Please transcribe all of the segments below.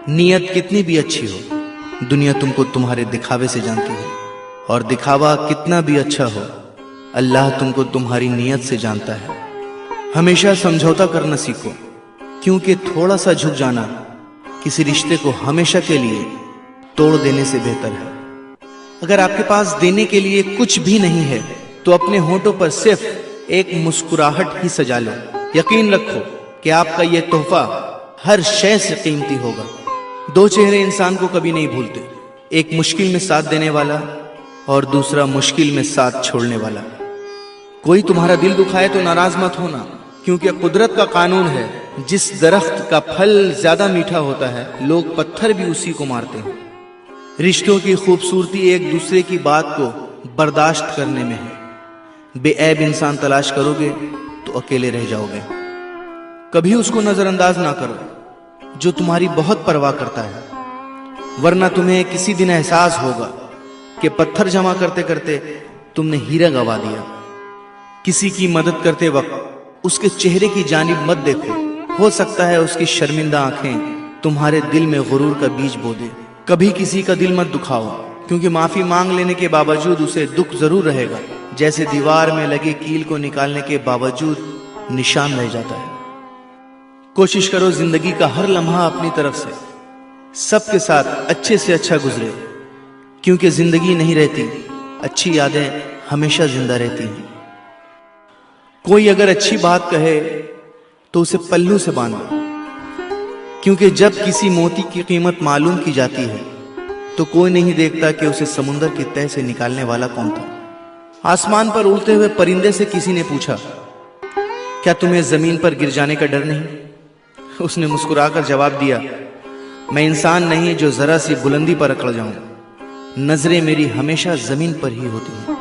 नीयत कितनी भी अच्छी हो, दुनिया तुमको तुम्हारे दिखावे से जानती है, और दिखावा कितना भी अच्छा हो, अल्लाह तुमको तुम्हारी नीयत से जानता है। हमेशा समझौता करना सीखो, क्योंकि थोड़ा सा झुक जाना किसी रिश्ते को हमेशा के लिए तोड़ देने से बेहतर है। अगर आपके पास देने के लिए कुछ भी नहीं है तो अपने होठों पर सिर्फ एक मुस्कुराहट ही सजा लो। यकीन रखो कि आपका यह तोहफा हर शय से कीमती होगा। दो चेहरे इंसान को कभी नहीं भूलते, एक मुश्किल में साथ देने वाला और दूसरा मुश्किल में साथ छोड़ने वाला। कोई तुम्हारा दिल दुखाए तो नाराज मत होना, क्योंकि कुदरत का कानून है, जिस दरख्त का फल ज्यादा मीठा होता है लोग पत्थर भी उसी को मारते हैं। रिश्तों की खूबसूरती एक दूसरे की बात को बर्दाश्त करने में है। बेऐब इंसान तलाश करोगे तो अकेले रह जाओगे। कभी उसको नजरअंदाज ना करो जो तुम्हारी बहुत परवाह करता है, वरना तुम्हें किसी दिन एहसास होगा कि पत्थर जमा करते करते तुमने हीरा गवा दिया। किसी की मदद करते वक्त उसके चेहरे की जानिब मत देखो, हो सकता है उसकी शर्मिंदा आंखें तुम्हारे दिल में गुरूर का बीज बो दे। कभी किसी का दिल मत दुखाओ, क्योंकि माफी मांग लेने के बावजूद उसे दुख जरूर रहेगा, जैसे दीवार में लगे कील को निकालने के बावजूद निशान रह जाता है। कोशिश करो जिंदगी का हर लम्हा अपनी तरफ से सबके साथ अच्छे से अच्छा गुजरे, क्योंकि जिंदगी नहीं रहती, अच्छी यादें हमेशा जिंदा रहती हैं। कोई अगर अच्छी बात कहे तो उसे पल्लू से बांधो, क्योंकि जब किसी मोती की कीमत मालूम की जाती है तो कोई नहीं देखता कि उसे समुंदर की तह से निकालने वाला कौन था। आसमान पर उड़ते हुए परिंदे से किसी ने पूछा, क्या तुम्हें जमीन पर गिर जाने का डर नहीं? उसने मुस्कुराकर जवाब दिया, मैं इंसान नहीं जो जरा सी बुलंदी पर अकड़ जाऊं, नजरें मेरी हमेशा जमीन पर ही होती हैं।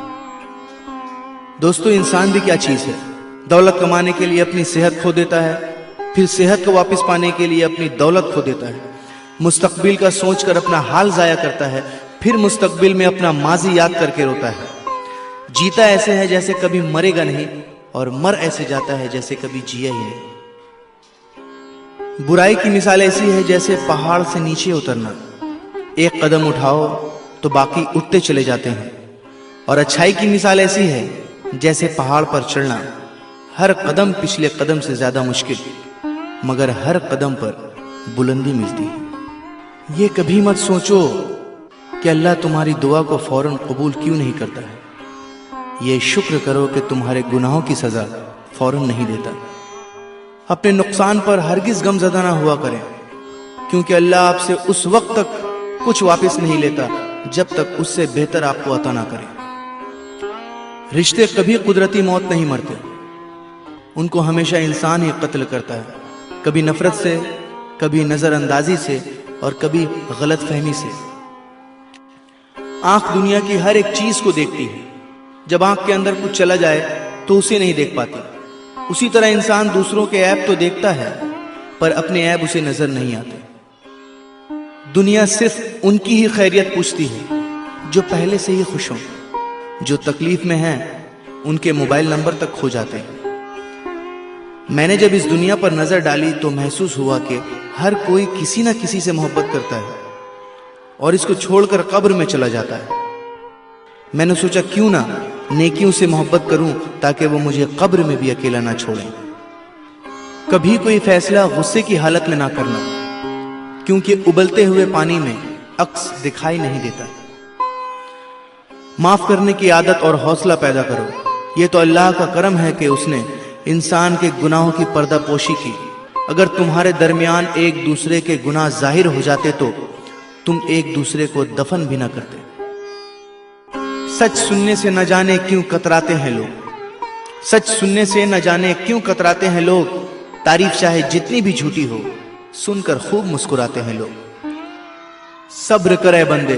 दोस्तों, इंसान भी क्या चीज है? दौलत कमाने के लिए अपनी सेहत खो देता है, फिर सेहत को वापस पाने के लिए अपनी दौलत खो देता है। मुस्तकबिल का सोचकर अपना हाल जाया करता है, फिर मुस्तकबिल में अपना माजी याद करके रोता है। जीता ऐसे है जैसे कभी मरेगा नहीं, और मर ऐसे जाता है जैसे कभी जिया ही नहीं। बुराई की मिसाल ऐसी है जैसे पहाड़ से नीचे उतरना, एक कदम उठाओ तो बाकी उठते चले जाते हैं। और अच्छाई की मिसाल ऐसी है जैसे पहाड़ पर चढ़ना, हर कदम पिछले कदम से ज्यादा मुश्किल, मगर हर कदम पर बुलंदी मिलती है। ये कभी मत सोचो कि अल्लाह तुम्हारी दुआ को फौरन कबूल क्यों नहीं करता है। ये शुक्र करो कि तुम्हारे गुनाहों की सजा फौरन नहीं देता। अपने नुकसान पर हरगिज गमज़दा ना हुआ करें, क्योंकि अल्लाह आपसे उस वक्त तक कुछ वापस नहीं लेता जब तक उससे बेहतर आपको अता ना करे। रिश्ते कभी कुदरती मौत नहीं मरते, उनको हमेशा इंसान ही कत्ल करता है, कभी नफरत से, कभी नजरअंदाजी से, और कभी गलत फहमी से। आंख दुनिया की हर एक चीज को देखती है, जब आंख के अंदर कुछ चला जाए तो उसे नहीं देख पाती। उसी तरह इंसान दूसरों के ऐब तो देखता है, पर अपने ऐब उसे नजर नहीं आते। दुनिया सिर्फ उनकी ही खैरियत पूछती है जो पहले से ही खुश हों, जो तकलीफ में हैं उनके मोबाइल नंबर तक खो जाते हैं। मैंने जब इस दुनिया पर नजर डाली तो महसूस हुआ कि हर कोई किसी ना किसी से मोहब्बत करता है और इसको छोड़कर कब्र में चला जाता है। मैंने सोचा क्यों ना नेकियों से मोहब्बत करूं ताकि वो मुझे कब्र में भी अकेला ना छोड़ें। कभी कोई फैसला गुस्से की हालत में ना करना, क्योंकि उबलते हुए पानी में अक्स दिखाई नहीं देता। माफ करने की आदत और हौसला पैदा करो। ये तो अल्लाह का करम है कि उसने इंसान के गुनाहों की पर्दापोशी की। अगर तुम्हारे दरमियान एक दूसरे के गुनाह जाहिर हो जाते तो तुम एक दूसरे को दफन भी ना करते। सच सुनने से न जाने क्यों कतराते हैं लोग, सच सुनने से न जाने क्यों कतराते हैं लोग। तारीफ चाहे जितनी भी झूठी हो, सुनकर खूब मुस्कुराते हैं लोग। सब्र करे बंदे,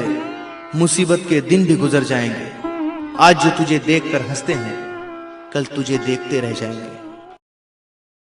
मुसीबत के दिन भी गुजर जाएंगे। आज जो तुझे देखकर हंसते हैं, कल तुझे देखते रह जाएंगे।